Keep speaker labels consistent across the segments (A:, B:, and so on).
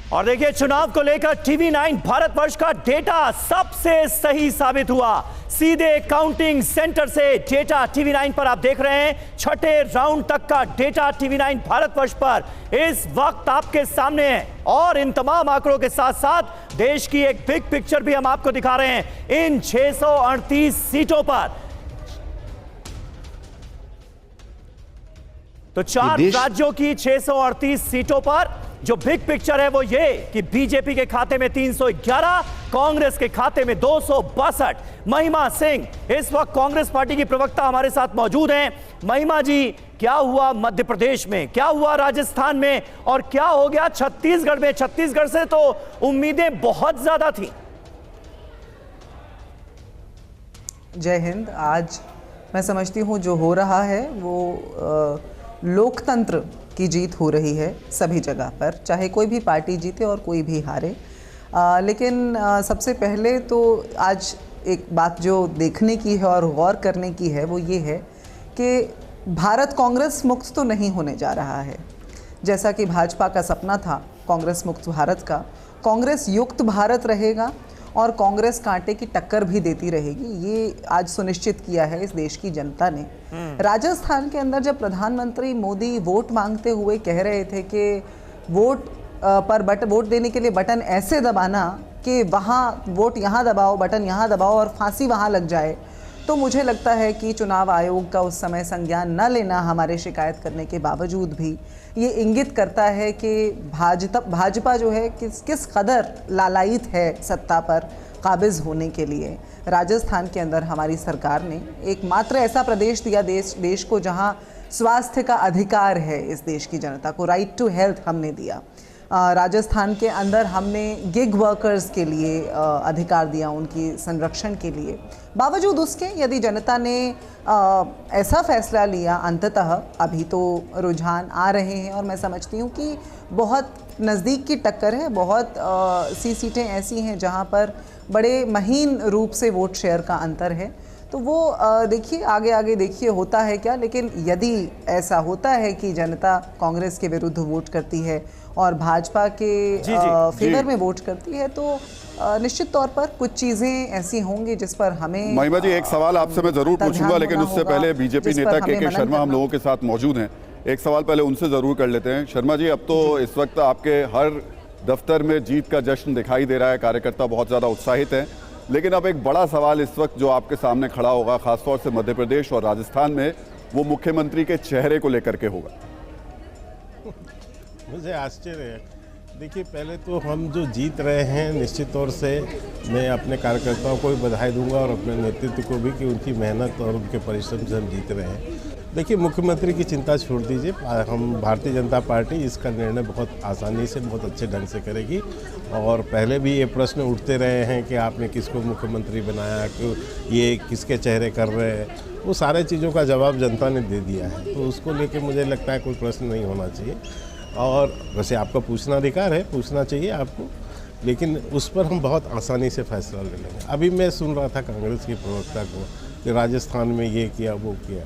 A: और देखिए, चुनाव को लेकर TV9 भारतवर्ष का डेटा सबसे सही साबित हुआ। सीधे काउंटिंग सेंटर से डेटा TV9 पर आप देख रहे हैं। छठे राउंड तक का डेटा TV9 भारतवर्ष पर इस वक्त आपके सामने है। और इन तमाम आंकड़ों के साथ साथ देश की एक बिग पिक्चर भी हम आपको दिखा रहे हैं। इन 638 सीटों पर तो 4 राज्यों की 638 सीटों पर जो बिग पिक्चर है वो ये कि बीजेपी के खाते में 311, कांग्रेस के खाते में 262। महिमा सिंह इस वक्त कांग्रेस पार्टी की प्रवक्ता हमारे साथ मौजूद हैं। महिमा जी, क्या हुआ मध्य प्रदेश में, क्या हुआ राजस्थान में और क्या हो गया छत्तीसगढ़ में? छत्तीसगढ़ से तो उम्मीदें बहुत ज्यादा थी।
B: जय हिंद। आज मैं समझती हूँ जो हो रहा है वो लोकतंत्र की जीत हो रही है सभी जगह पर, चाहे कोई भी पार्टी जीते और कोई भी हारे। लेकिन सबसे पहले तो आज एक बात जो देखने की है और गौर करने की है वो ये है कि भारत कांग्रेस मुक्त तो नहीं होने जा रहा है। जैसा कि भाजपा का सपना था कांग्रेस मुक्त भारत का, कांग्रेस युक्त भारत रहेगा और कांग्रेस कांटे की टक्कर भी देती रहेगी। ये आज सुनिश्चित किया है इस देश की जनता ने। राजस्थान के अंदर जब प्रधानमंत्री मोदी वोट मांगते हुए कह रहे थे कि वोट देने के लिए बटन ऐसे दबाना कि वहाँ वोट यहाँ दबाओ, बटन यहाँ दबाओ और फांसी वहाँ लग जाए, तो मुझे लगता है कि चुनाव आयोग का उस समय संज्ञान न लेना हमारे शिकायत करने के बावजूद भी ये इंगित करता है कि भाजपा जो है किस कदर लालायित है सत्ता पर काबिज होने के लिए। राजस्थान के अंदर हमारी सरकार ने एकमात्र ऐसा प्रदेश दिया देश को जहां स्वास्थ्य का अधिकार है। इस देश की जनता को राइट टू हेल्थ हमने दिया। राजस्थान के अंदर हमने गिग वर्कर्स के लिए अधिकार दिया, उनकी संरक्षण के लिए। बावजूद उसके यदि जनता ने ऐसा फैसला लिया, अंततः अभी तो रुझान आ रहे हैं और मैं समझती हूँ कि बहुत नज़दीक की टक्कर है। बहुत सी सीटें ऐसी हैं जहाँ पर बड़े महीन रूप से वोट शेयर का अंतर है। तो वो देखिए आगे देखिए होता है क्या। लेकिन यदि ऐसा होता है कि जनता कांग्रेस के विरुद्ध वोट करती है और भाजपा के फेवर में वोट करती है, तो निश्चित तौर पर कुछ चीजें ऐसी होंगी जिस पर हमें।
C: महिमा जी, एक सवाल आपसे मैं जरूर पूछूंगा, लेकिन उससे पहले बीजेपी नेता के शर्मा हम लोगों के साथ मौजूद हैं। एक सवाल पहले उनसे जरूर कर लेते हैं। शर्मा जी, अब तो इस वक्त आपके हर दफ्तर में जीत का जश्न दिखाई दे रहा है, कार्यकर्ता बहुत ज्यादा उत्साहित हैं, लेकिन अब एक बड़ा सवाल इस वक्त जो आपके सामने खड़ा होगा, खासतौर से मध्य प्रदेश और राजस्थान में, वो मुख्यमंत्री के चेहरे को लेकर के होगा।
D: मुझे आश्चर्य है। देखिए, पहले तो हम जो जीत रहे हैं, निश्चित तौर से मैं अपने कार्यकर्ताओं को भी बधाई दूंगा और अपने नेतृत्व को भी कि उनकी मेहनत और उनके परिश्रम से हम जीत रहे हैं। देखिए, मुख्यमंत्री की चिंता छोड़ दीजिए, हम भारतीय जनता पार्टी इसका निर्णय बहुत आसानी से, बहुत अच्छे ढंग से करेगी। और पहले भी ये प्रश्न उठते रहे हैं कि आपने किसको मुख्यमंत्री बनाया, क्यों ये किसके चेहरे कर रहे हैं, वो सारे चीज़ों का जवाब जनता ने दे दिया है। तो उसको लेके मुझे लगता है कोई प्रश्न नहीं होना चाहिए। और वैसे आपका पूछना अधिकार है, पूछना चाहिए आपको, लेकिन उस पर हम बहुत आसानी से फैसला ले लेंगे। अभी मैं सुन रहा था कांग्रेस के प्रवक्ता को कि राजस्थान में ये किया वो किया।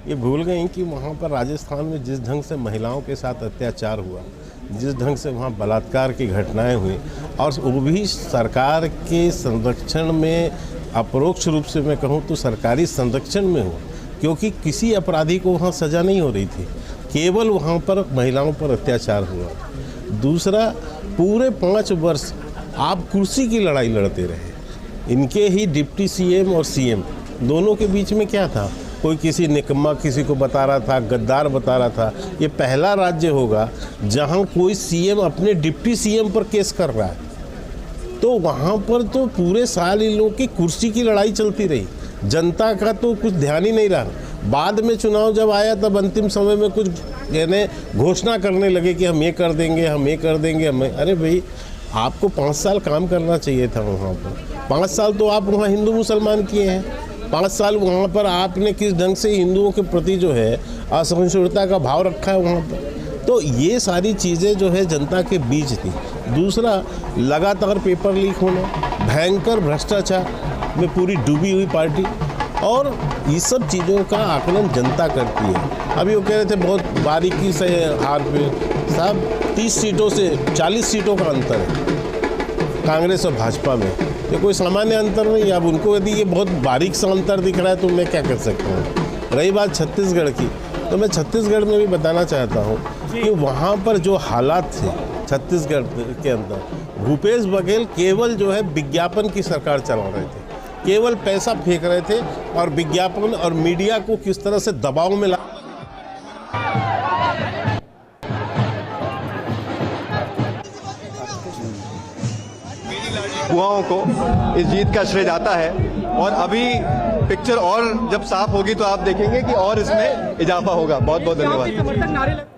D: ये भूल गई कि वहाँ पर राजस्थान में जिस ढंग से महिलाओं के साथ अत्याचार हुआ, जिस ढंग से वहाँ बलात्कार की घटनाएं हुई, और वो भी सरकार के संरक्षण में, अपरोक्ष रूप से मैं कहूँ तो सरकारी संरक्षण में हुआ, क्योंकि किसी अपराधी को वहाँ सज़ा नहीं हो रही थी, केवल वहाँ पर महिलाओं पर अत्याचार हुआ। दूसरा, पूरे 5 वर्ष आप कुर्सी की लड़ाई लड़ते रहे। इनके ही डिप्टी सीएम और सीएम दोनों के बीच में क्या था? कोई किसी निकम्मा किसी को बता रहा था, गद्दार बता रहा था। ये पहला राज्य होगा जहाँ कोई सीएम अपने डिप्टी सीएम पर केस कर रहा है। तो वहाँ पर तो पूरे साल इन लोगों की कुर्सी की लड़ाई चलती रही, जनता का तो कुछ ध्यान ही नहीं रहा। बाद में चुनाव जब आया तब अंतिम समय में कुछ यानी घोषणा करने लगे कि हम ये कर देंगे, हम ये कर देंगे, हम। अरे भाई, आपको 5 साल काम करना चाहिए था वहाँ पर। 5 साल तो आप वहाँ हिंदू मुसलमान किए हैं। 5 साल वहाँ पर आपने किस ढंग से हिंदुओं के प्रति जो है असहिष्णुता का भाव रखा है वहाँ पर। तो ये सारी चीज़ें जो है जनता के बीच थी। दूसरा, लगातार पेपर लीक होना, भयंकर भ्रष्टाचार में पूरी डूबी हुई पार्टी, और ये सब चीज़ों का आकलन जनता करती है। अभी वो कह रहे थे बहुत बारीकी से हार पे साहब 30 सीटों से 40 सीटों का अंतर है कांग्रेस और भाजपा में। ये कोई सामान्य अंतर नहीं। अब उनको यदि ये बहुत बारीक सा अंतर दिख रहा है तो मैं क्या कर सकता हूँ। रही बात छत्तीसगढ़ की, तो मैं छत्तीसगढ़ में भी बताना चाहता हूँ कि वहाँ पर जो हालात थे छत्तीसगढ़ के अंदर, भूपेश बघेल केवल जो है विज्ञापन की सरकार चला रहे थे, केवल पैसा फेंक रहे थे और विज्ञापन और मीडिया को किस तरह से दबाव में ला।
E: युवाओं को इस जीत का श्रेय जाता है और अभी पिक्चर और जब साफ होगी तो आप देखेंगे कि और इसमें इजाफा होगा। बहुत बहुत धन्यवाद।